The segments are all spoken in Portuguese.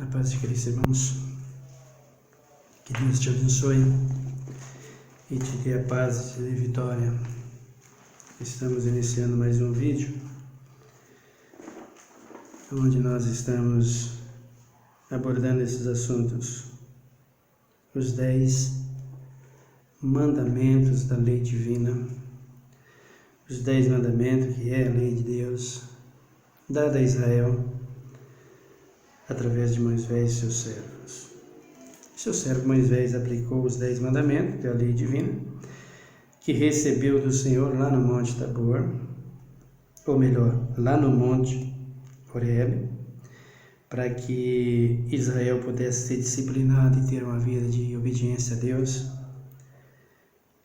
A paz de Cristo, irmãos. Que Deus te abençoe e te dê a paz e te dê vitória. Estamos iniciando mais um vídeo onde nós estamos abordando esses assuntos. Os 10 mandamentos da lei divina. Os 10 mandamentos, que é a lei de Deus, dada a Israel através de Moisés e seus servos. Seu servo Moisés aplicou os 10 mandamentos, que é a lei divina, que recebeu do Senhor lá no Monte Tabor, ou melhor, lá no Monte Horebe, para que Israel pudesse ser disciplinado e ter uma vida de obediência a Deus.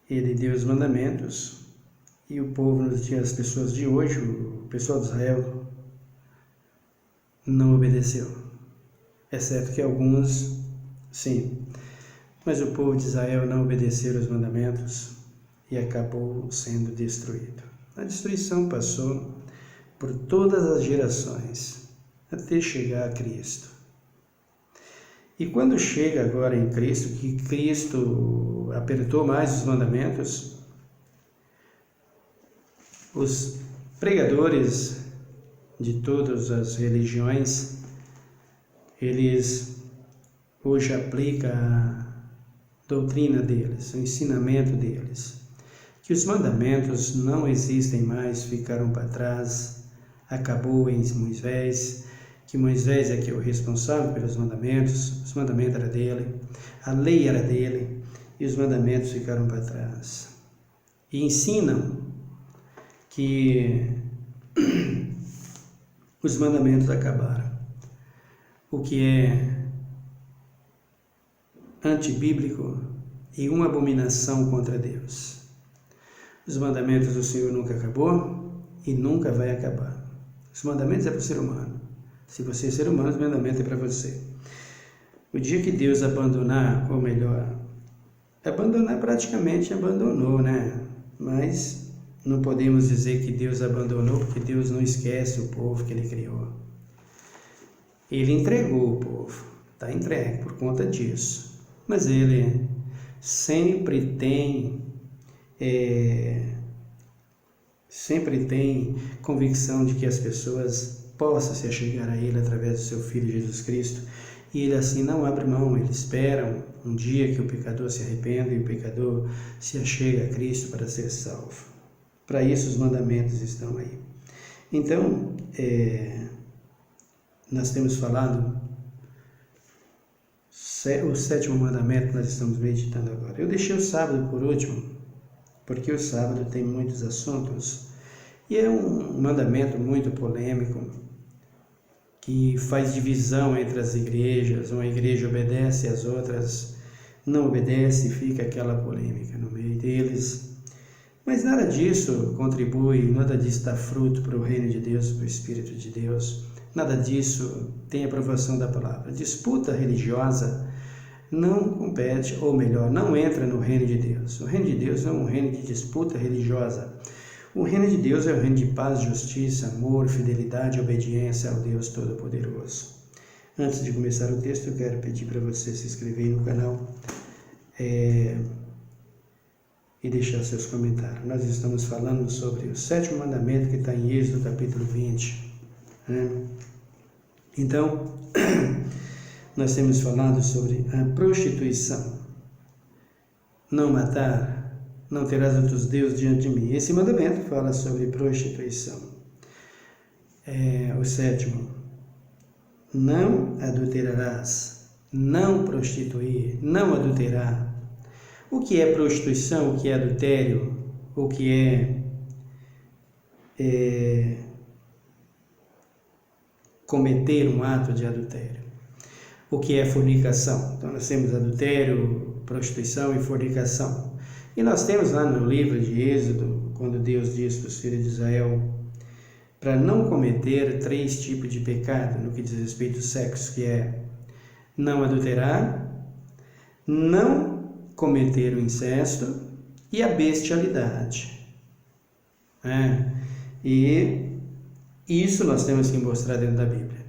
Ele deu os mandamentos e o povo, as pessoas de hoje, o pessoal de Israel, não obedeceu. Exceto que alguns, sim. Mas o povo de Israel não obedeceu os mandamentos e acabou sendo destruído. A destruição passou por todas as gerações até chegar a Cristo. E quando chega agora em Cristo, que Cristo apertou mais os mandamentos, os pregadores de todas as religiões, eles hoje aplicam a doutrina deles, o ensinamento deles, que os mandamentos não existem mais, ficaram para trás, acabou em Moisés, que Moisés é que é o responsável pelos mandamentos, os mandamentos eram dele, a lei era dele, e os mandamentos ficaram para trás. E ensinam que os mandamentos acabaram, o que é antibíblico e uma abominação contra Deus. Os mandamentos do Senhor nunca acabou e nunca vai acabar. Os mandamentos é para o ser humano. Se você é ser humano, os mandamentos é para você. O dia que Deus abandonar, ou melhor, abandonar praticamente abandonou, né? Mas não podemos dizer que Deus abandonou, porque Deus não esquece o povo que Ele criou. Ele entregou o povo, está entregue por conta disso. Mas Ele sempre tem convicção de que as pessoas possam se achegar a Ele através do seu Filho Jesus Cristo. E Ele assim não abre mão, Ele espera um dia que o pecador se arrependa e o pecador se achegue a Cristo para ser salvo. Para isso os mandamentos estão aí. Então, nós temos falado o 7º mandamento que nós estamos meditando agora. Eu deixei o sábado por último, porque o sábado tem muitos assuntos e é um mandamento muito polêmico que faz divisão entre as igrejas. Uma igreja obedece, as outras não obedecem, fica aquela polêmica no meio deles. Mas nada disso contribui, nada disso dá fruto para o reino de Deus, para o Espírito de Deus. Nada disso tem aprovação da palavra. Disputa religiosa não compete, ou melhor, não entra no reino de Deus. O reino de Deus não é um reino de disputa religiosa. O reino de Deus é um reino de paz, justiça, amor, fidelidade e obediência ao Deus Todo-Poderoso. Antes de começar o texto, eu quero pedir para você se inscrever no canal e deixar seus comentários. Nós estamos falando sobre o 7º mandamento que está em Êxodo capítulo 20. Então, nós temos falado sobre a prostituição. Não matar, não terás outros deuses diante de mim. Esse mandamento fala sobre prostituição. O 7º, não adulterarás, não prostituir, não adulterar. O que é prostituição, o que é adultério, o que é cometer um ato de adultério. O que é fornicação? Então nós temos adultério, prostituição e fornicação. E nós temos lá no livro de Êxodo, quando Deus diz para os filhos de Israel para não cometer 3 tipos de pecado no que diz respeito ao sexo, que é não adulterar, não cometer o incesto e a bestialidade. E isso nós temos que mostrar dentro da Bíblia.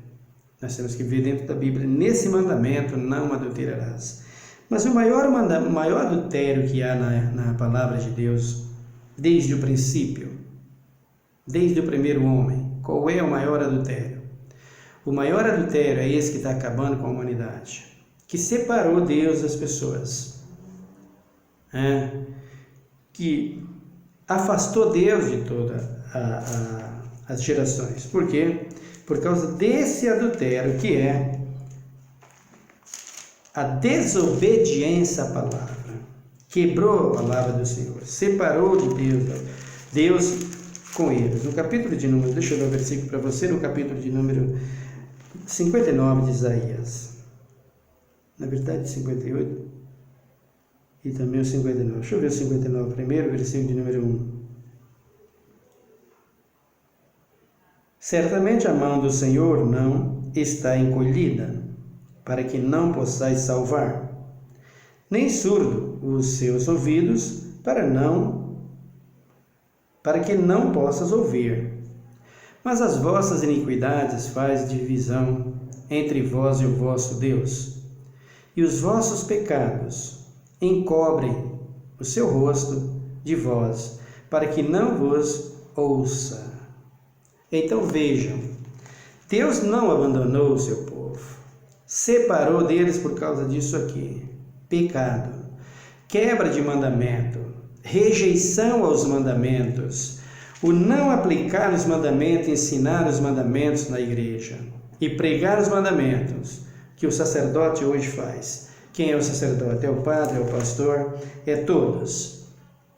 Nós temos que ver dentro da Bíblia, nesse mandamento, não adulterarás. Mas o maior adultério que há na palavra de Deus, desde o princípio, desde o primeiro homem, qual é o maior adultério? O maior adultério é esse que está acabando com a humanidade, que separou Deus das pessoas, que afastou Deus de todas as gerações. Por quê? Por causa desse adultério, que é a desobediência à palavra. Quebrou a palavra do Senhor, separou de Deus com eles. No capítulo de número, deixa eu ler o versículo para você, no capítulo de número 59 de Isaías. Na verdade, 58 e também o 59. Deixa eu ver o 59 primeiro, versículo de número 1. Certamente a mão do Senhor não está encolhida, para que não possais salvar, nem surdo os seus ouvidos, para que não possas ouvir. Mas as vossas iniquidades faz divisão entre vós e o vosso Deus, e os vossos pecados encobrem o seu rosto de vós, para que não vos ouça. Então vejam, Deus não abandonou o seu povo, separou deles por causa disso aqui: pecado, quebra de mandamento, rejeição aos mandamentos, o não aplicar os mandamentos, ensinar os mandamentos na igreja e pregar os mandamentos que o sacerdote hoje faz. Quem é o sacerdote? É o padre, é o pastor, é todos.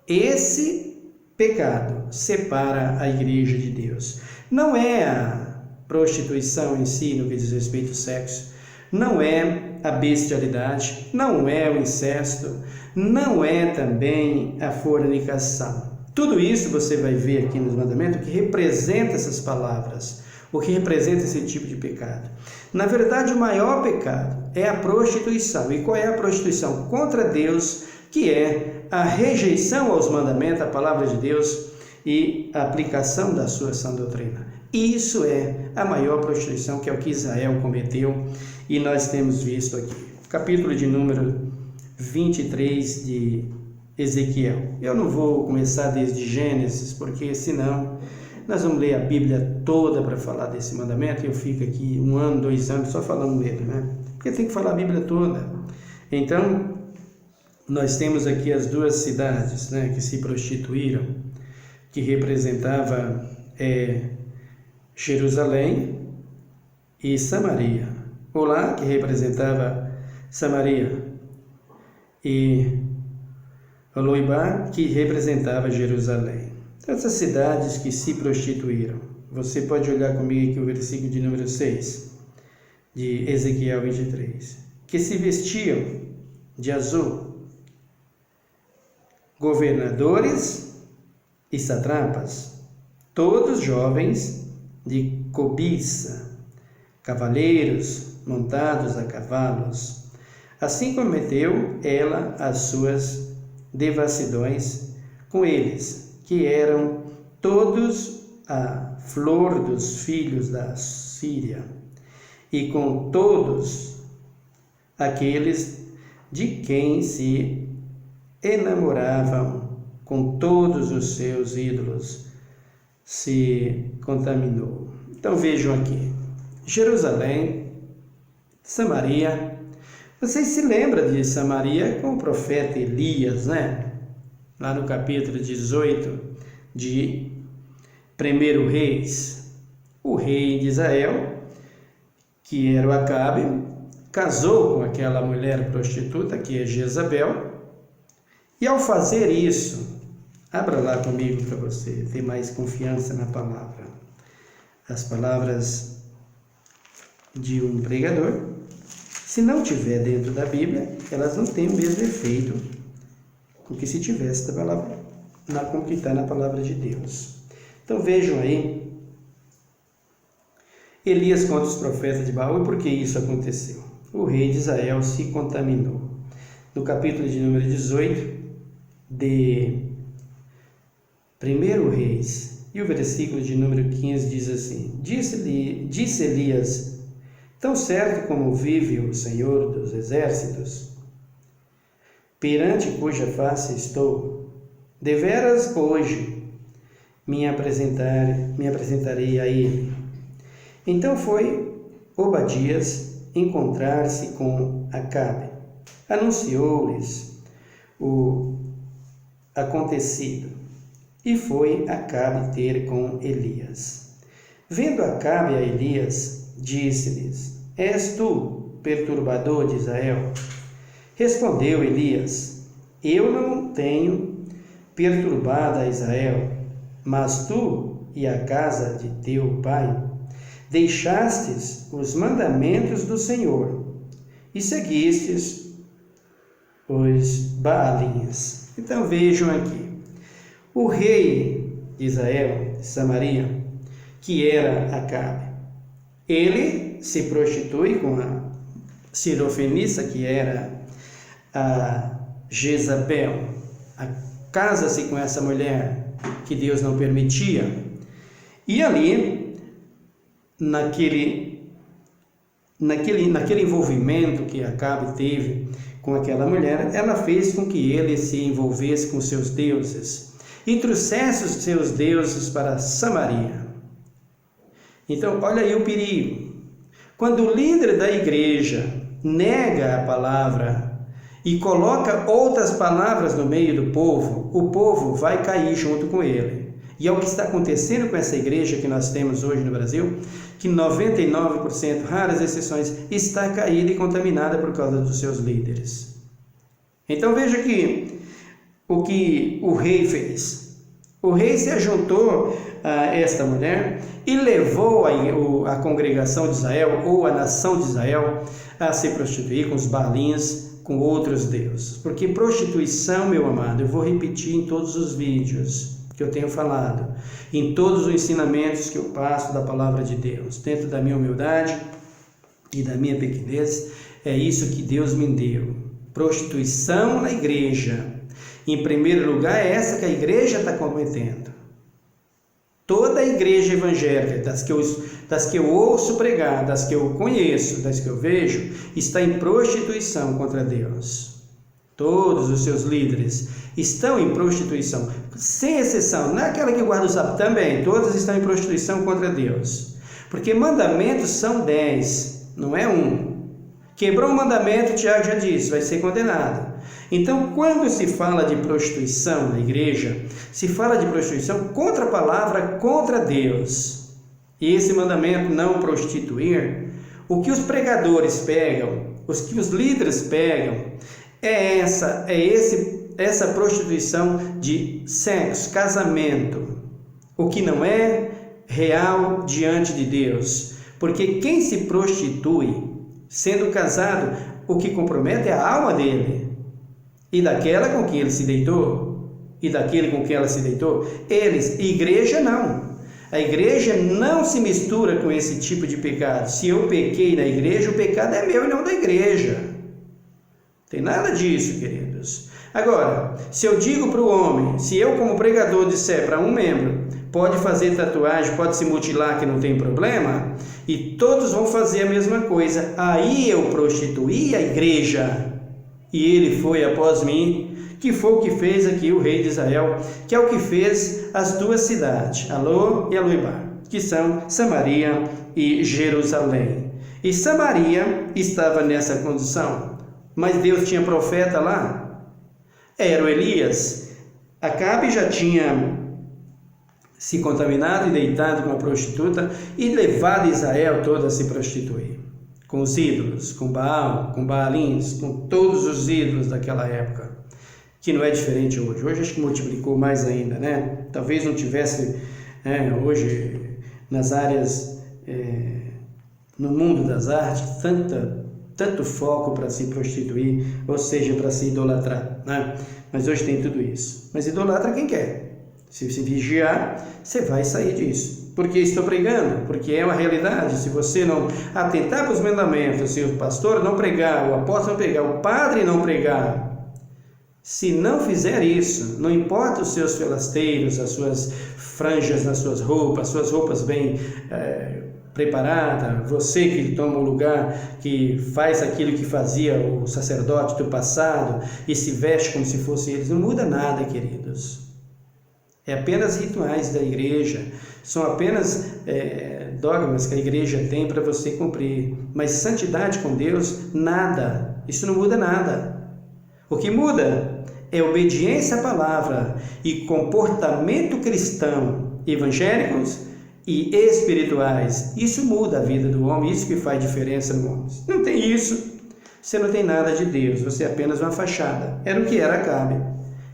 Esse pecado separa a igreja de Deus. Não é a prostituição em si, no que diz respeito ao sexo, não é a bestialidade, não é o incesto, não é também a fornicação. Tudo isso você vai ver aqui nos mandamentos, que representa essas palavras, o que representa esse tipo de pecado. Na verdade, o maior pecado é a prostituição. E qual é a prostituição? Contra Deus, que é a rejeição aos mandamentos, a palavra de Deus e a aplicação da sua sã doutrina. Isso é a maior prostituição, que é o que Israel cometeu, e nós temos visto aqui. Capítulo de número 23 de Ezequiel. Eu não vou começar desde Gênesis, porque senão nós vamos ler a Bíblia toda para falar desse mandamento, e eu fico aqui 1 ano, 2 anos só falando dele, né? Porque tem que falar a Bíblia toda. Então, nós temos aqui as duas cidades, né, que se prostituíram, que representava Jerusalém e Samaria. Olá, que representava Samaria, e Loibar, que representava Jerusalém. Essas cidades que se prostituíram. Você pode olhar comigo aqui o versículo de número 6, de Ezequiel 23. Que se vestiam de azul, governadores e satrapas, todos jovens de cobiça, cavaleiros montados a cavalos. Assim cometeu ela as suas devassidões com eles, que eram todos a flor dos filhos da Síria, e com todos aqueles de quem se enamoravam, com todos os seus ídolos, se contaminou. Então vejam aqui, Jerusalém, Samaria. Vocês se lembram de Samaria com o profeta Elias, né? Lá no capítulo 18 de 1 Reis. O rei de Israel, que era o Acabe, casou com aquela mulher prostituta, que é Jezabel, e ao fazer isso, abra lá comigo para você ter mais confiança na palavra. As palavras de um pregador, se não tiver dentro da Bíblia, elas não têm o mesmo efeito com que se tivesse da palavra, como que está na palavra de Deus. Então vejam aí, Elias contra os profetas de Baal, e por que isso aconteceu? O rei de Israel se contaminou. No capítulo de número 18 de 1 Reis, e o versículo de número 15 diz assim: Disse Elias: Tão certo como vive o Senhor dos Exércitos, perante cuja face estou, deveras hoje me apresentarei a ele. Então foi Obadias encontrar-se com Acabe. Anunciou-lhes o acontecido, e foi Acabe ter com Elias. Vendo Acabe a Elias, disse-lhes: És tu, perturbador de Israel? Respondeu Elias: Eu não tenho perturbado a Israel, mas tu e a casa de teu pai deixastes os mandamentos do Senhor e seguistes os Baalins. Então vejam aqui, o rei de Israel, de Samaria, que era Acabe, ele se prostitui com a Sirofenissa, que era a Jezabel, casa-se com essa mulher que Deus não permitia, e ali, naquele envolvimento que Acabe teve com aquela mulher, ela fez com que ele se envolvesse com seus deuses e trouxesse os seus deuses para Samaria. Então, olha aí o perigo. Quando o líder da igreja nega a palavra e coloca outras palavras no meio do povo, o povo vai cair junto com ele. E é o que está acontecendo com essa igreja que nós temos hoje no Brasil, que 99%, raras exceções, está caída e contaminada por causa dos seus líderes. Então veja aqui o que o rei fez. O rei se ajuntou a esta mulher e levou a congregação de Israel, ou a nação de Israel, a se prostituir com os Baalins, com outros deuses. Porque prostituição, meu amado, eu vou repetir em todos os vídeos que eu tenho falado, em todos os ensinamentos que eu passo da palavra de Deus, dentro da minha humildade e da minha pequenez, é isso que Deus me deu. Prostituição na igreja. Em primeiro lugar, é essa que a igreja está cometendo. Toda a igreja evangélica, das que eu ouço pregar, das que eu conheço, das que eu vejo, está em prostituição contra Deus. Todos os seus líderes estão em prostituição, sem exceção. Não é aquela que guarda o sábado também, todas estão em prostituição contra Deus. Porque mandamentos são 10, não é um. Quebrou um mandamento, Tiago já disse, vai ser condenado. Então, quando se fala de prostituição na igreja, se fala de prostituição contra a palavra, contra Deus. E esse mandamento, não prostituir, o que os pregadores pegam, os que os líderes pegam, é essa prostituição de sexo, casamento, o que não é real diante de Deus. Porque quem se prostitui, sendo casado, o que compromete é a alma dele. E daquela com quem ele se deitou, e daquele com quem ela se deitou, igreja não. A igreja não se mistura com esse tipo de pecado. Se eu pequei na igreja, o pecado é meu e não da igreja. Tem nada disso, queridos. Agora, se eu digo para o homem, se eu como pregador disser para um membro, pode fazer tatuagem, pode se mutilar que não tem problema, e todos vão fazer a mesma coisa, aí eu prostituí a igreja. E ele foi após mim, que foi o que fez aqui o rei de Israel, que é o que fez as duas cidades, Alô e Aloibá, que são Samaria e Jerusalém. E Samaria estava nessa condição, mas Deus tinha profeta lá, era o Elias. Acabe já tinha se contaminado e deitado com uma prostituta e levado Israel toda a se prostituir. Com os ídolos, com Baal, com Baalins, com todos os ídolos daquela época, que não é diferente hoje. Hoje acho que multiplicou mais ainda, né? Talvez não tivesse hoje nas áreas, no mundo das artes, tanto foco para se prostituir, ou seja, para se idolatrar, né? Mas hoje tem tudo isso. Mas idolatra quem quer. Se você vigiar, você vai sair disso. Por que estou pregando? Porque é uma realidade. Se você não atentar para os mandamentos, se o pastor não pregar, o apóstolo não pregar, o padre não pregar, se não fizer isso, não importa os seus filasteiros, as suas franjas nas suas roupas bem preparada, você que toma o lugar, que faz aquilo que fazia o sacerdote do passado e se veste como se fosse eles, não muda nada, queridos. É apenas rituais da igreja, são apenas dogmas que a igreja tem para você cumprir. Mas santidade com Deus, nada, isso não muda nada. O que muda é obediência à palavra e comportamento cristão, evangélicos e espirituais. Isso muda a vida do homem, isso que faz diferença no homem. Se não tem isso, você não tem nada de Deus, você é apenas uma fachada. Era o que era Acabe.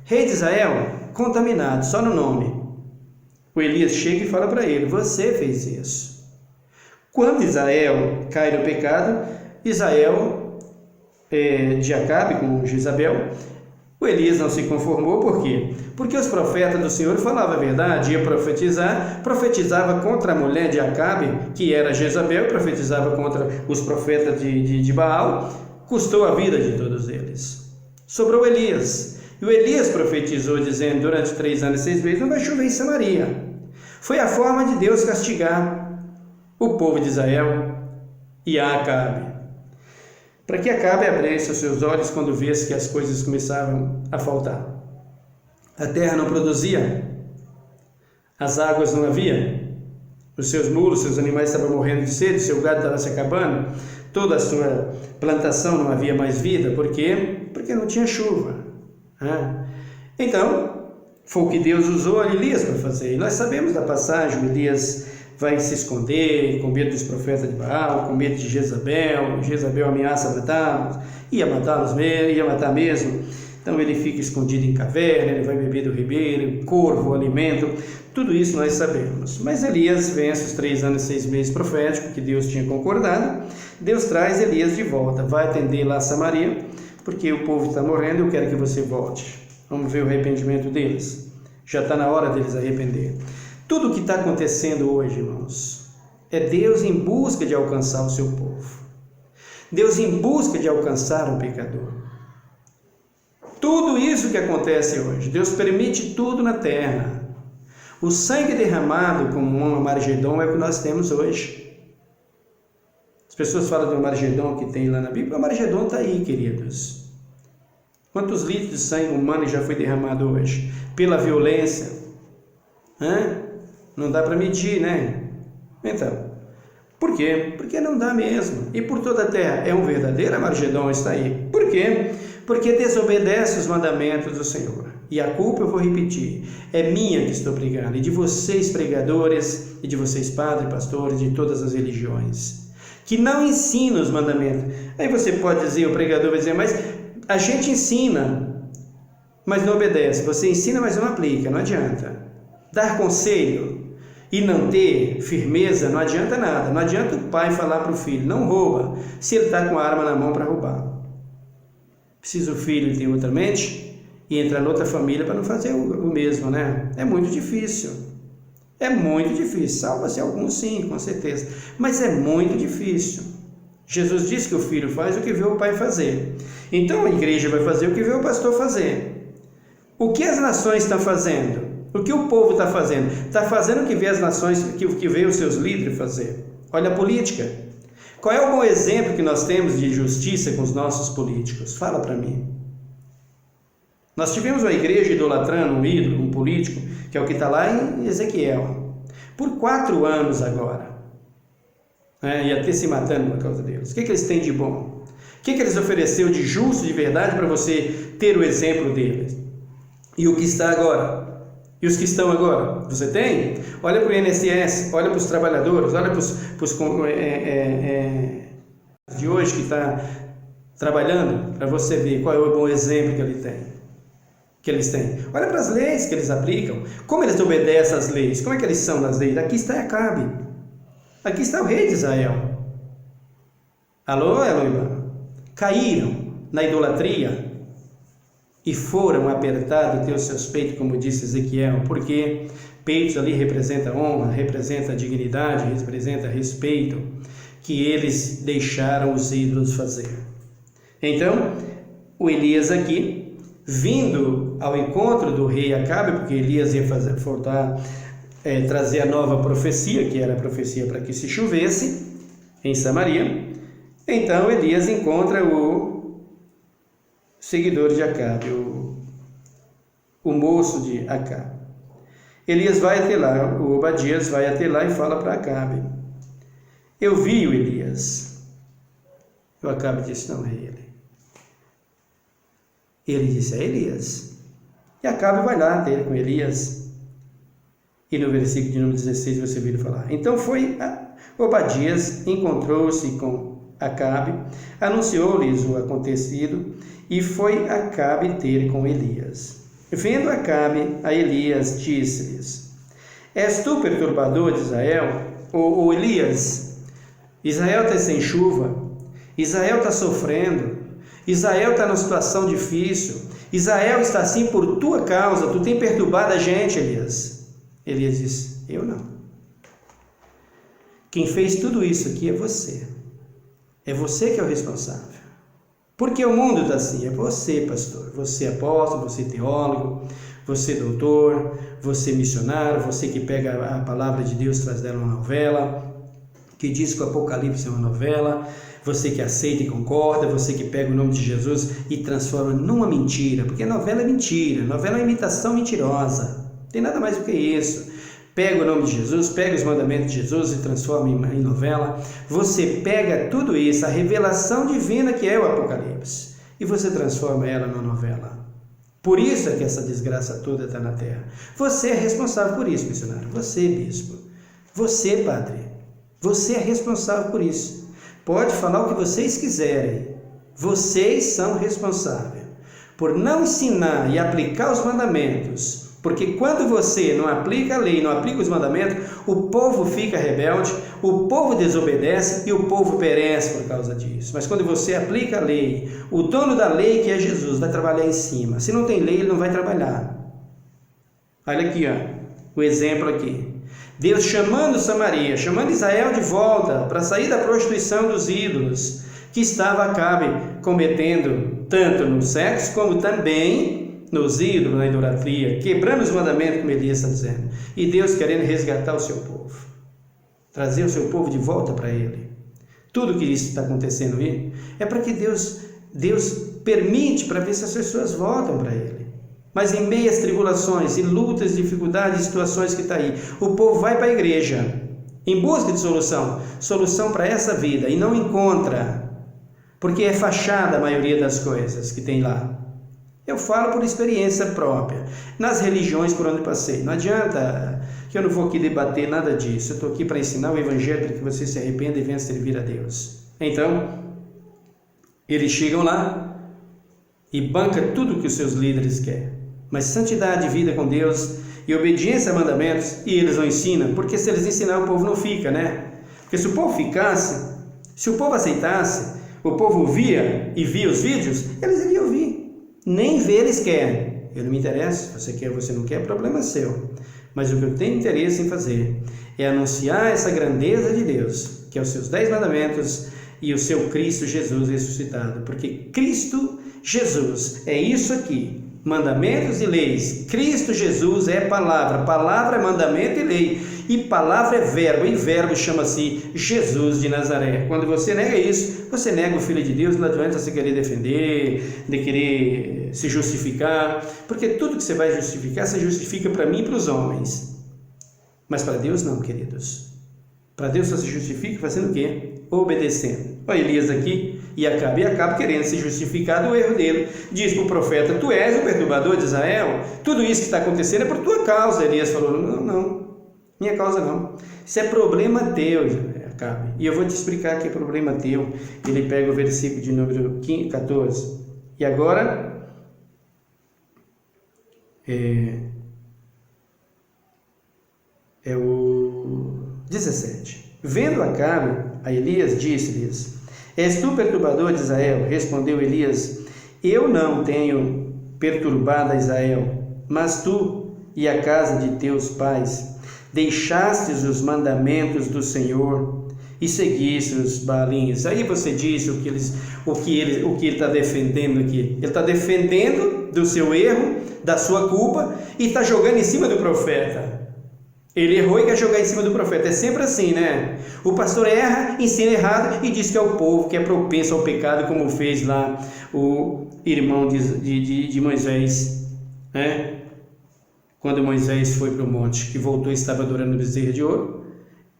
Rei de Israel, contaminado, só no nome. O Elias chega e fala para ele, você fez isso. Quando Israel cai no pecado, de Acabe com Jezabel, o Elias não se conformou, por quê? Porque os profetas do Senhor falavam a verdade, ia profetizar, profetizava contra a mulher de Acabe, que era Jezabel, profetizava contra os profetas de Baal, custou a vida de todos eles. Sobrou Elias, e o Elias profetizou dizendo, durante 3 anos e 6 meses, não vai chover em Samaria. Foi a forma de Deus castigar o povo de Israel e a Acabe. Para que Acabe abrisse os seus olhos quando visse que as coisas começavam a faltar. A terra não produzia, as águas não havia, os seus mulos, seus animais estavam morrendo de sede, seu gado estava se acabando, toda a sua plantação não havia mais vida. Por quê? Porque não tinha chuva. Então, foi o que Deus usou Elias para fazer. E nós sabemos da passagem, Elias vai se esconder com medo dos profetas de Baal, com medo de Jezabel. Jezabel ameaça matá-los, ia matar mesmo. Então ele fica escondido em caverna, ele vai beber do ribeiro, corvo, alimento, tudo isso nós sabemos. Mas Elias vence os 3 anos e 6 meses proféticos que Deus tinha concordado. Deus traz Elias de volta, vai atender lá a Samaria, porque o povo está morrendo, eu quero que você volte. Vamos ver o arrependimento deles. Já está na hora deles arrepender. Tudo o que está acontecendo hoje, irmãos, é Deus em busca de alcançar o seu povo. Deus em busca de alcançar o pecador. Tudo isso que acontece hoje, Deus permite tudo na terra. O sangue derramado como uma Margedon é o que nós temos hoje. As pessoas falam do Margedon que tem lá na Bíblia. O Margedon está aí, queridos. Quantos litros de sangue humano já foi derramado hoje? Pela violência. Não dá para medir, né? Então, por quê? Porque não dá mesmo. E por toda a terra é um verdadeiro Margedon, está aí. Por quê? Porque desobedece os mandamentos do Senhor. E a culpa, eu vou repetir, é minha que estou pregando, e de vocês pregadores, e de vocês padres, pastores, de todas as religiões, que não ensinam os mandamentos. Aí você pode dizer, o pregador vai dizer, mas a gente ensina, mas não obedece. Você ensina, mas não aplica, não adianta. Dar conselho e não ter firmeza não adianta nada. Não adianta o pai falar para o filho, não rouba, se ele está com a arma na mão para roubar. Precisa o filho ter outra mente e entrar noutra família para não fazer o mesmo, né? É muito difícil. É muito difícil. Salva-se alguns, sim, com certeza. Mas é muito difícil. Jesus disse que o filho faz o que vê o pai fazer. Então a igreja vai fazer o que vê o pastor fazer. O que as nações estão fazendo? O que o povo está fazendo? Está fazendo o que vê as nações, o que vê os seus líderes fazer. Olha a política. Qual é o bom exemplo que nós temos de justiça com os nossos políticos? Fala para mim. Nós tivemos uma igreja idolatrando um ídolo, um político, que é o que está lá em Ezequiel, por 4 anos agora. E até se matando por causa deles. O que eles têm de bom? O que eles ofereceram de justo, de verdade, para você ter o exemplo deles? E o que está agora? E os que estão agora? Você tem? Olha para o INSS, olha para os trabalhadores, olha para os de hoje que está trabalhando, para você ver qual é o bom exemplo que eles têm. Olha para as leis que eles aplicam, como eles obedecem às leis, como é que eles são nas leis. Aqui está Acabe, aqui está o rei de Israel. Alô, Eloíba? Caíram na idolatria e foram apertados ter os seus peitos, como disse Ezequiel, porque peitos ali representa honra, representa dignidade, representa respeito, que eles deixaram os ídolos fazer. Então, o Elias aqui, vindo ao encontro do rei Acabe, porque Elias ia voltar trazer a nova profecia, que era a profecia para que se chovesse em Samaria. Então Elias encontra o seguidor de Acabe, o moço de Acabe. Elias vai até lá, o Obadias vai até lá e fala para Acabe: eu vi o Elias. O Acabe disse: não é ele. Ele disse: é Elias. E Acabe vai lá ter com Elias. E no versículo de número 16 você viu falar: então foi Obadias, encontrou-se com Acabe, anunciou-lhes o acontecido, e foi Acabe ter com Elias. Vendo Acabe a Elias, disse-lhes: és tu perturbador de Israel? Ou Elias, Israel está sem chuva, Israel está sofrendo, Israel está numa situação difícil, Israel está assim por tua causa, tu tem perturbado a gente, Elias. Elias disse: eu não. Quem fez tudo isso aqui é você. É você que é o responsável. Porque o mundo está assim, é você, pastor, você apóstolo, você teólogo, você doutor, você missionário, você que pega a palavra de Deus e traz dela uma novela, que diz que o Apocalipse é uma novela, você que aceita e concorda, você que pega o nome de Jesus e transforma numa mentira, porque novela é mentira, novela é uma imitação mentirosa, não tem nada mais do que isso. Pega o nome de Jesus, pega os mandamentos de Jesus e transforma em novela. Você pega tudo isso, a revelação divina que é o Apocalipse, e você transforma ela numa novela. Por isso é que essa desgraça toda está na terra. Você é responsável por isso, missionário. Você, bispo. Você, padre. Você é responsável por isso. Pode falar o que vocês quiserem. Vocês são responsáveis por não ensinar e aplicar os mandamentos. Porque quando você não aplica a lei, não aplica os mandamentos, o povo fica rebelde, o povo desobedece e o povo perece por causa disso. Mas quando você aplica a lei, o dono da lei, que é Jesus, vai trabalhar em cima. Se não tem lei, ele não vai trabalhar. Olha aqui, o exemplo aqui. Deus chamando Samaria, chamando Israel de volta para sair da prostituição dos ídolos, que estava Acabe cometendo tanto no sexo como também nos ídolos, na idolatria, quebrando os mandamentos, como Elias está dizendo. E Deus querendo resgatar o seu povo, trazer o seu povo de volta para Ele. Tudo que isso está acontecendo aí é para que Deus permite para ver se as pessoas voltam para Ele. Mas em meio às tribulações e lutas, dificuldades, situações que está aí, o povo vai para a igreja em busca de solução para essa vida, e não encontra, porque é fachada a maioria das coisas que tem lá. Eu falo por experiência própria, nas religiões por onde passei. Não adianta, que eu não vou aqui debater nada disso. Eu estou aqui para ensinar o evangelho para que você se arrependa e venha servir a Deus. Então, eles chegam lá e banca tudo que os seus líderes querem. Mas santidade, vida com Deus e obediência a mandamentos, e eles não ensinam, porque se eles ensinar o povo não fica, né? Porque se o povo ficasse, se o povo aceitasse, o povo via os vídeos, eles iriam ouvir. Nem ver eles querem. Eu não me interessa, você quer ou você não quer, problema seu. Mas o que eu tenho interesse em fazer é anunciar essa grandeza de Deus, que é os seus 10 mandamentos e o seu Cristo Jesus ressuscitado. Porque Cristo Jesus é isso aqui, mandamentos e leis. Cristo Jesus é palavra, palavra é mandamento e lei. E palavra é verbo, e verbo chama-se Jesus de Nazaré. Quando você nega isso, você nega o Filho de Deus. Não adianta você querer defender, de querer se justificar, porque tudo que você vai justificar, você justifica para mim e para os homens. Mas para Deus não, queridos. Para Deus só se justifica fazendo o quê? Obedecendo. Olha Elias aqui, e Acabe querendo se justificar do erro dele. Diz para o profeta: tu és o perturbador de Israel? Tudo isso que está acontecendo é por tua causa. Elias falou: não. Minha causa não. Isso é problema teu, Acabe. E eu vou te explicar que é problema teu. Ele pega o versículo de número 14. E agora, é o 17. Vendo Acabe a Elias, disse-lhes: és tu perturbador de Israel? Respondeu Elias: eu não tenho perturbado a Israel, mas tu e a casa de teus pais deixastes os mandamentos do Senhor e seguiste os Baalins. Aí você disse o que ele está defendendo aqui. Ele está defendendo do seu erro, da sua culpa, e está jogando em cima do profeta. Ele errou e quer jogar em cima do profeta. É sempre assim, né? O pastor erra, ensina errado e diz que é o povo que é propenso ao pecado, como fez lá o irmão de Moisés, né? Quando Moisés foi para o monte, que voltou e estava adorando o bezerro de ouro,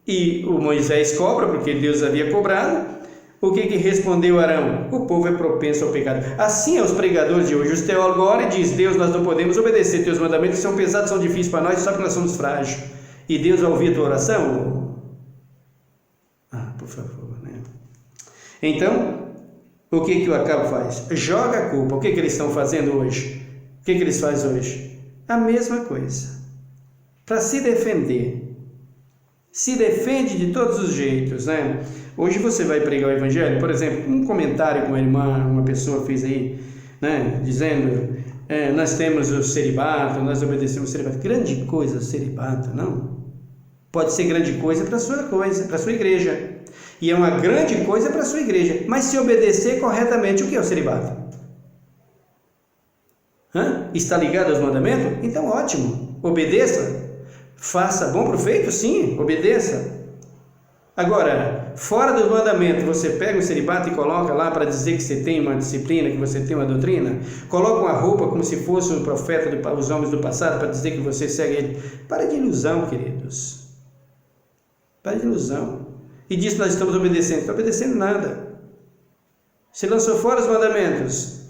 e o Moisés cobra, porque Deus havia cobrado. O que respondeu Arão? O povo é propenso ao pecado. Assim é os pregadores de hoje. Os teólogos olham e dizem: Deus, nós não podemos obedecer teus mandamentos, são pesados, são difíceis para nós, só porque nós somos frágeis. E Deus vai ouvir a tua oração? Por favor, né? Então, o que o Acabe faz? Joga a culpa. O que eles estão fazendo hoje? O que eles fazem hoje? A mesma coisa. Para se defender. Se defende de todos os jeitos, né? Hoje você vai pregar o evangelho, por exemplo, um comentário que uma pessoa fez aí, né? Dizendo, nós temos o celibato, nós obedecemos o celibato. Grande coisa o celibato, não? Pode ser grande coisa para a sua igreja. E é uma grande coisa para a sua igreja. Mas se obedecer corretamente, o que é o celibato? Está ligado aos mandamentos? Então ótimo, obedeça. Faça bom proveito, sim, obedeça. Agora, fora do mandamento, você pega o celibato e coloca lá para dizer que você tem uma disciplina, que você tem uma doutrina, coloca uma roupa como se fosse um profeta dos homens do passado para dizer que você segue ele. Para de ilusão, queridos. Para de ilusão. E diz que nós estamos obedecendo. Não está obedecendo nada. Você lançou fora os mandamentos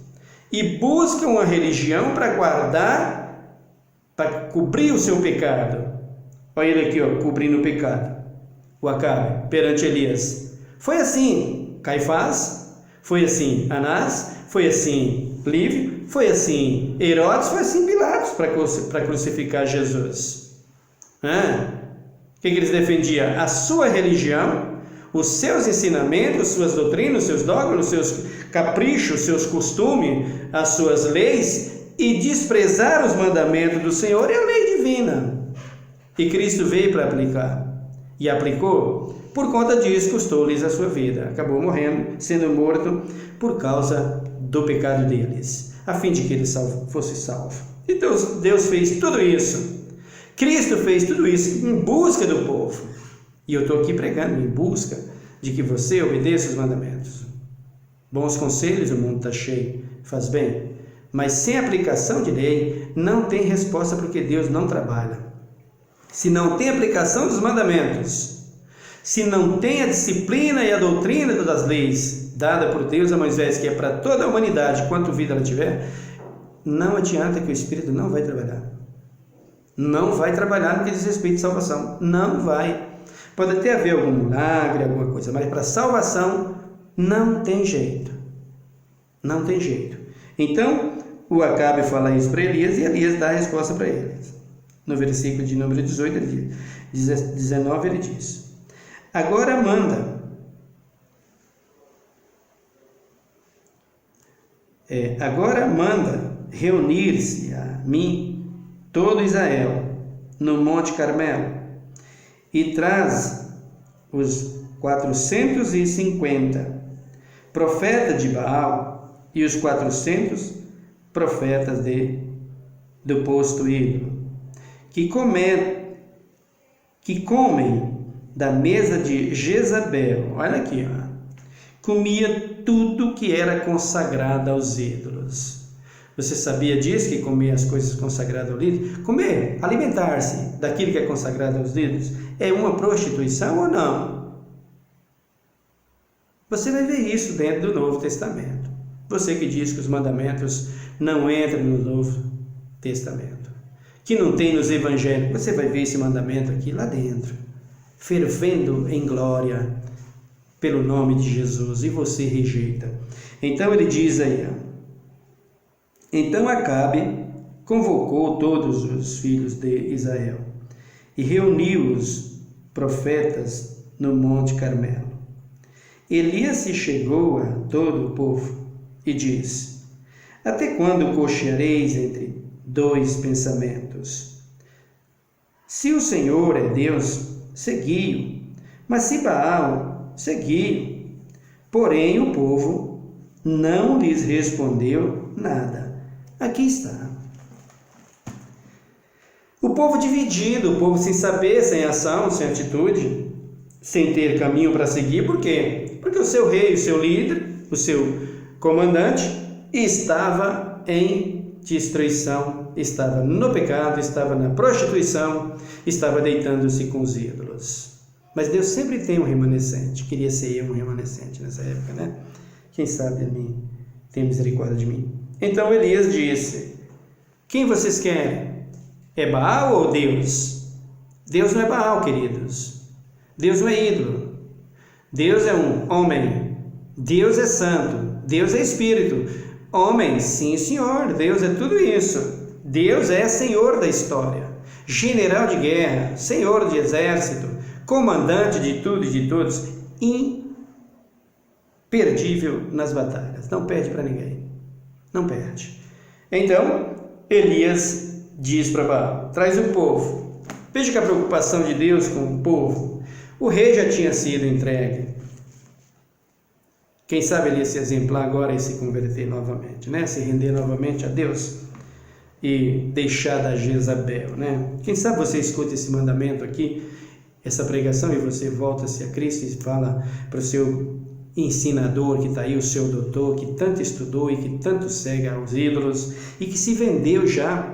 e busca uma religião para guardar, para cobrir o seu pecado. Olha ele aqui, cobrindo o pecado. O Acabe, perante Elias. Foi assim Caifás, foi assim Anás, foi assim Lívio, foi assim Herodes, foi assim Pilatos para crucificar Jesus. O que eles defendiam? A sua religião, os seus ensinamentos, suas doutrinas, os seus dogmas, os seus caprichos, os seus costumes, as suas leis, e desprezar os mandamentos do Senhor e a lei divina. E Cristo veio para aplicar. E aplicou. Por conta disso, custou-lhes a sua vida. Acabou morrendo, sendo morto por causa do pecado deles, a fim de que ele fosse salvo. Então Deus fez tudo isso. Cristo fez tudo isso em busca do povo. E eu estou aqui pregando em busca de que você obedeça os mandamentos. Bons conselhos o mundo está cheio, faz bem. Mas sem aplicação de lei, não tem resposta, porque Deus não trabalha. Se não tem aplicação dos mandamentos, se não tem a disciplina e a doutrina das leis dada por Deus a Moisés, que é para toda a humanidade, quanto vida ela tiver, não adianta, que o Espírito não vai trabalhar. Não vai trabalhar no que diz respeito à salvação. Não vai. Pode até haver algum milagre, alguma coisa, mas para salvação não tem jeito. Não tem jeito. Então, o Acabe fala isso para Elias e Elias dá a resposta para eles. No versículo de número 18, 19, ele diz: agora manda reunir-se a mim todo Israel no Monte Carmelo, e traz os 450 profetas de Baal e os 400 profetas do posto ídolo, que comem da mesa de Jezabel. Olha aqui, comia tudo que era consagrado aos ídolos. Você sabia disso, que comer as coisas consagradas aos ídolos? Comer, alimentar-se daquilo que é consagrado aos ídolos, é uma prostituição ou não? Você vai ver isso dentro do Novo Testamento. Você que diz que os mandamentos não entram no Novo Testamento, que não tem nos evangelhos, você vai ver esse mandamento aqui lá dentro, fervendo em glória pelo nome de Jesus, e você rejeita. Então ele diz aí, então Acabe convocou todos os filhos de Israel e reuniu os profetas no Monte Carmelo. Elias se chegou a todo o povo e disse: até quando cocheareis entre dois pensamentos? Se o Senhor é Deus, segui-o, mas se Baal, segui-o. Porém o povo não lhes respondeu nada. Aqui está. O povo dividido, o povo sem saber, sem ação, sem atitude, sem ter caminho para seguir. Por quê? Porque o seu rei, o seu líder, o seu comandante estava em destruição, estava no pecado, estava na prostituição, estava deitando-se com os ídolos. Mas Deus sempre tem um remanescente. Queria ser eu um remanescente nessa época, né? Quem sabe a mim tem misericórdia de mim. Então Elias disse: quem vocês querem? É Baal ou Deus? Deus não é Baal, queridos. Deus não é ídolo. Deus é um homem. Deus é santo. Deus é espírito. Homem, sim, senhor. Deus é tudo isso. Deus é Senhor da história. General de guerra, Senhor de exército, comandante de tudo e de todos, imperdível nas batalhas. Não perde para ninguém. Não perde. Então, Elias diz para Baal: traz o povo. Veja que a preocupação de Deus com o povo. O rei já tinha sido entregue. Quem sabe ele ia se exemplar agora e se converter novamente, né? Se render novamente a Deus e deixar da Jezabel, né? Quem sabe você escuta esse mandamento aqui, essa pregação, e você volta-se a Cristo e fala para o seu ensinador que está aí, o seu doutor, que tanto estudou e que tanto segue aos ídolos e que se vendeu já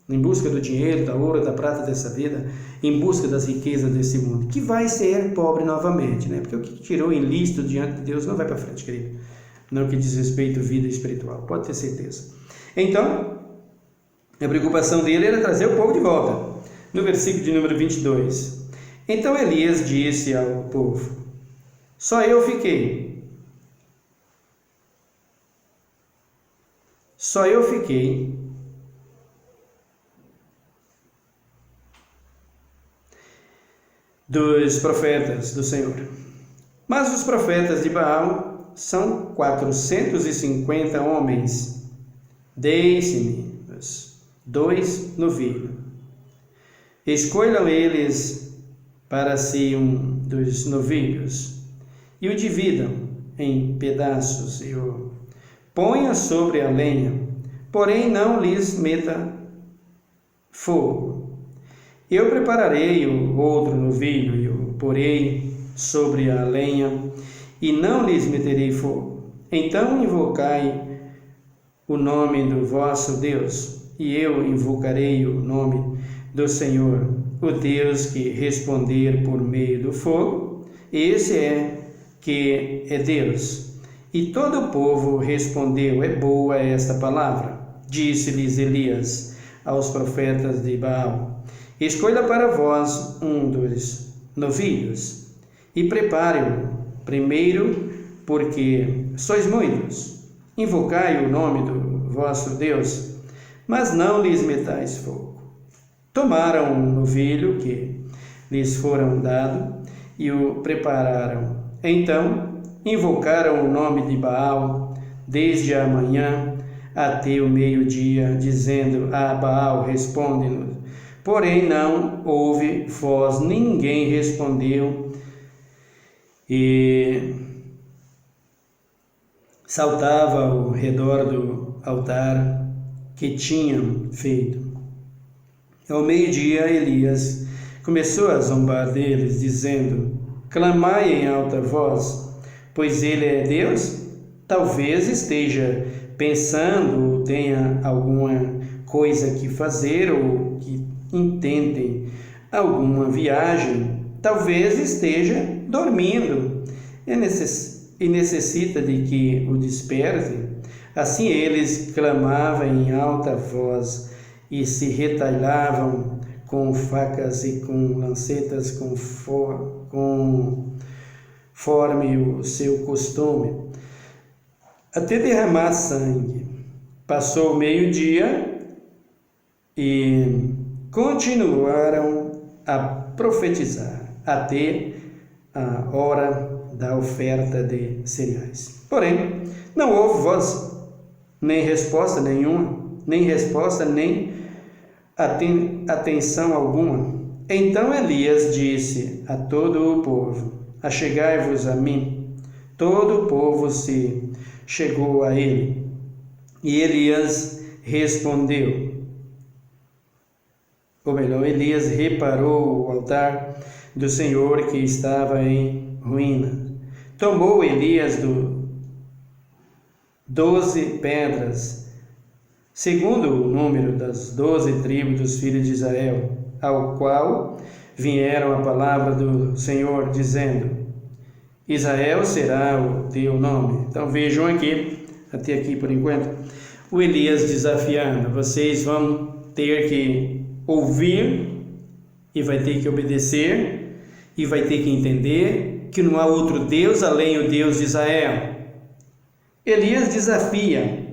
em busca do dinheiro, da ouro, da prata dessa vida, em busca das riquezas desse mundo, que vai ser pobre novamente, né? Porque o que tirou ilícito diante de Deus não vai para frente, querido. Não que diz respeito à vida espiritual, pode ter certeza. Então, a preocupação dele era trazer o povo de volta. No versículo de número 22. Então Elias disse ao povo: só eu fiquei. Só eu fiquei dos profetas do Senhor. Mas os profetas de Baal são 450 homens. Deixe-me 2 novilhos. Escolham eles para si um dos novilhos e o dividam em pedaços e o ponha sobre a lenha, porém não lhes meta fogo. Eu prepararei o outro novilho e o porei sobre a lenha e não lhes meterei fogo. Então invocai o nome do vosso Deus, e eu invocarei o nome do Senhor, o Deus que responder por meio do fogo. Esse é que é Deus. E todo o povo respondeu: é boa esta palavra. Disse-lhes Elias aos profetas de Baal: escolha para vós um dos novilhos e prepare-o primeiro, porque sois muitos. Invocai o nome do vosso Deus, mas não lhes metais fogo. Tomaram um novilho que lhes foram dado e o prepararam. Então invocaram o nome de Baal desde a manhã até o meio-dia, dizendo: a Baal responde-nos. Porém não houve voz, ninguém respondeu, e saltava ao redor do altar que tinham feito. Ao meio-dia, Elias começou a zombar deles, dizendo: clamai em alta voz, pois ele é Deus. Talvez esteja pensando ou tenha alguma coisa que fazer ou que intendem alguma viagem. Talvez esteja dormindo e necessita de que o desperte. Assim eles clamavam em alta voz e se retalhavam com facas e com lancetas conforme o seu costume, até derramar sangue. Passou o meio-dia e continuaram a profetizar até a hora da oferta de cereais. Porém, não houve voz, nem resposta nenhuma, nem atenção alguma. Então Elias disse a todo o povo: achegai-vos a mim. Todo o povo se chegou a ele. E Elias respondeu: ou melhor, Elias reparou o altar do Senhor que estava em ruína. Tomou Elias 12 pedras, segundo o número das 12 tribos dos filhos de Israel, ao qual vieram a palavra do Senhor, dizendo: Israel será o teu nome. Então vejam aqui, até aqui por enquanto, o Elias desafiando: vocês vão ter que ouvir e vai ter que obedecer e vai ter que entender que não há outro Deus além do Deus de Israel. Elias desafia.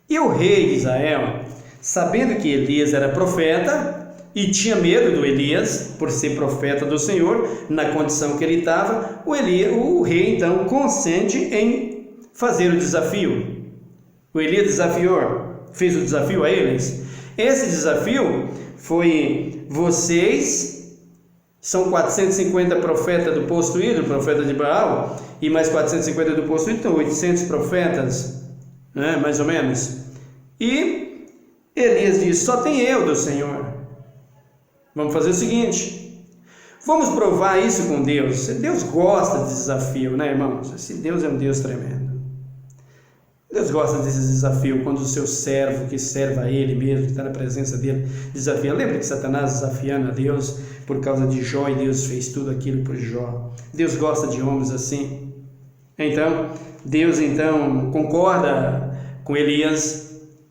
E o rei de Israel, sabendo que Elias era profeta e tinha medo do Elias por ser profeta do Senhor, na condição que ele estava, o rei então consente em fazer o desafio. O Elias desafiou, fez o desafio a eles. Esse desafio foi: vocês são 450 profetas do posto ídolo, profeta de Baal, e mais 450 do posto ídolo, então 800 profetas, né, mais ou menos. E Elias diz: só tem eu do Senhor. Vamos fazer o seguinte, vamos provar isso com Deus. Deus gosta de desafio, né, irmãos? Esse Deus é um Deus tremendo. Deus gosta desse desafio quando o seu servo, que serve a Ele mesmo, que está na presença dele, desafia. Lembra que Satanás desafiando a Deus por causa de Jó, e Deus fez tudo aquilo por Jó. Deus gosta de homens assim. Então, Deus concorda com Elias,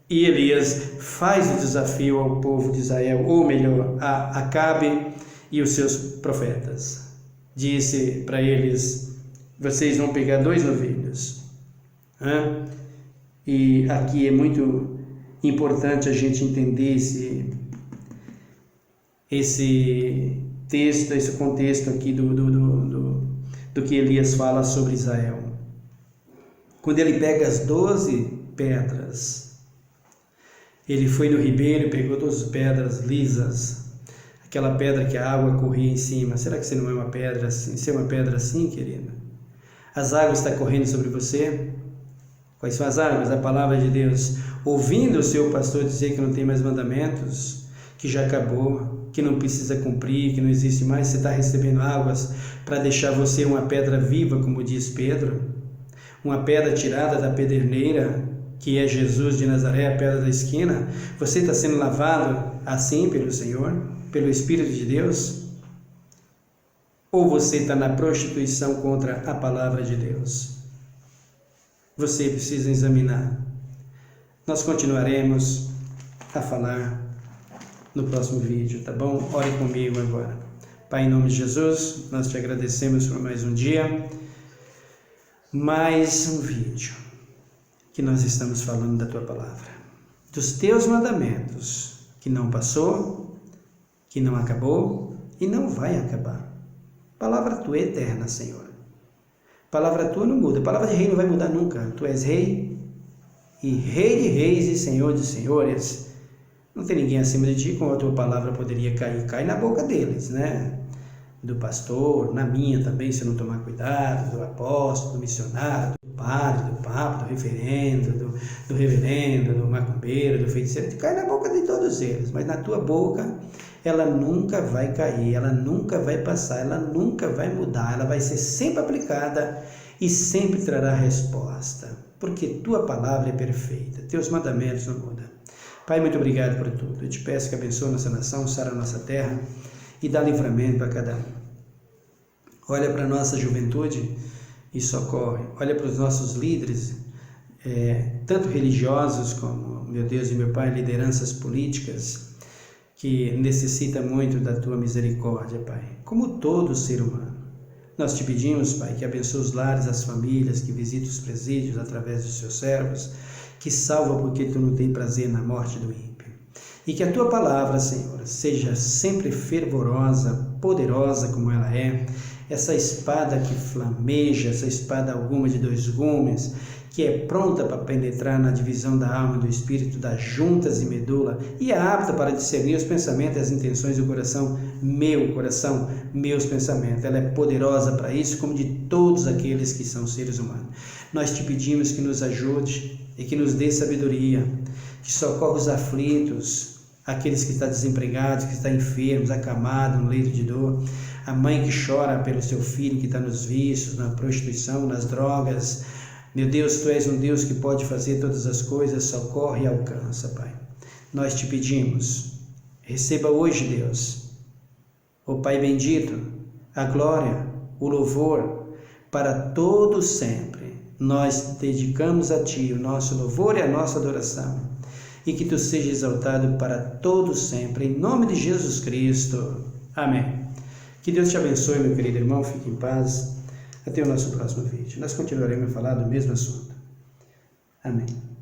e Elias faz o desafio ao povo de Israel, ou melhor, a Acabe e os seus profetas. Disse para eles: vocês vão pegar 2 novilhos. E aqui é muito importante a gente entender esse texto, esse contexto aqui do que Elias fala sobre Israel. Quando ele pega as 12 pedras, ele foi no ribeiro e pegou 12 pedras lisas, aquela pedra que a água corria em cima. Será que você não é uma pedra assim? Você é uma pedra assim, querida? As águas estão correndo sobre você? Quais são as águas? A palavra de Deus. Ouvindo o seu pastor dizer que não tem mais mandamentos, que já acabou, que não precisa cumprir, que não existe mais, você está recebendo águas para deixar você uma pedra viva, como diz Pedro, uma pedra tirada da pederneira, que é Jesus de Nazaré, a pedra da esquina. Você está sendo lavado assim pelo Senhor, pelo Espírito de Deus? Ou você está na prostituição contra a palavra de Deus? Você precisa examinar. Nós continuaremos a falar no próximo vídeo, tá bom? Ore comigo agora. Pai, em nome de Jesus, nós te agradecemos por mais um dia, mais um vídeo que nós estamos falando da tua palavra, dos teus mandamentos, que não passou, que não acabou e não vai acabar. Palavra tua é eterna, Senhor. Palavra tua não muda, a palavra de rei não vai mudar nunca. Tu és rei, e rei de reis e senhor de senhores. Não tem ninguém acima de ti, como a tua palavra poderia cair. Cai na boca deles, né? Do pastor, na minha também, se eu não tomar cuidado, do apóstolo, do missionário, do padre, do papa, do reverendo, do macumbeiro, do feiticeiro. Cai na boca de todos eles, mas na tua boca ela nunca vai cair, ela nunca vai passar, ela nunca vai mudar, ela vai ser sempre aplicada e sempre trará resposta, porque tua palavra é perfeita, teus mandamentos não mudam. Pai, muito obrigado por tudo. Eu te peço que abençoe nossa nação, sara a nossa terra e dá livramento a cada um. Olha para a nossa juventude e socorre. Olha para os nossos líderes, tanto religiosos como, meu Deus e meu Pai, lideranças políticas, que necessita muito da tua misericórdia, Pai, como todo ser humano. Nós te pedimos, Pai, que abençoe os lares, as famílias, que visite os presídios através dos seus servos, que salva porque tu não tem prazer na morte do ímpio. E que a tua palavra, Senhor, seja sempre fervorosa, poderosa como ela é, essa espada que flameja, essa espada alguma de 2 gumes, que é pronta para penetrar na divisão da alma e do espírito, das juntas e medula, e é apta para discernir os pensamentos e as intenções do coração, meus pensamentos. Ela é poderosa para isso, como de todos aqueles que são seres humanos. Nós te pedimos que nos ajude e que nos dê sabedoria, que socorra os aflitos, aqueles que estão desempregados, que estão enfermos, acamados no leito de dor, a mãe que chora pelo seu filho que está nos vícios, na prostituição, nas drogas. Meu Deus, Tu és um Deus que pode fazer todas as coisas, socorre e alcança, Pai. Nós te pedimos, receba hoje, Deus, ó Pai bendito, a glória, o louvor, para todos sempre. Nós dedicamos a Ti o nosso louvor e a nossa adoração. E que Tu seja exaltado para todos sempre, em nome de Jesus Cristo. Amém. Que Deus te abençoe, meu querido irmão, fique em paz. Até o nosso próximo vídeo. Nós continuaremos a falar do mesmo assunto. Amém.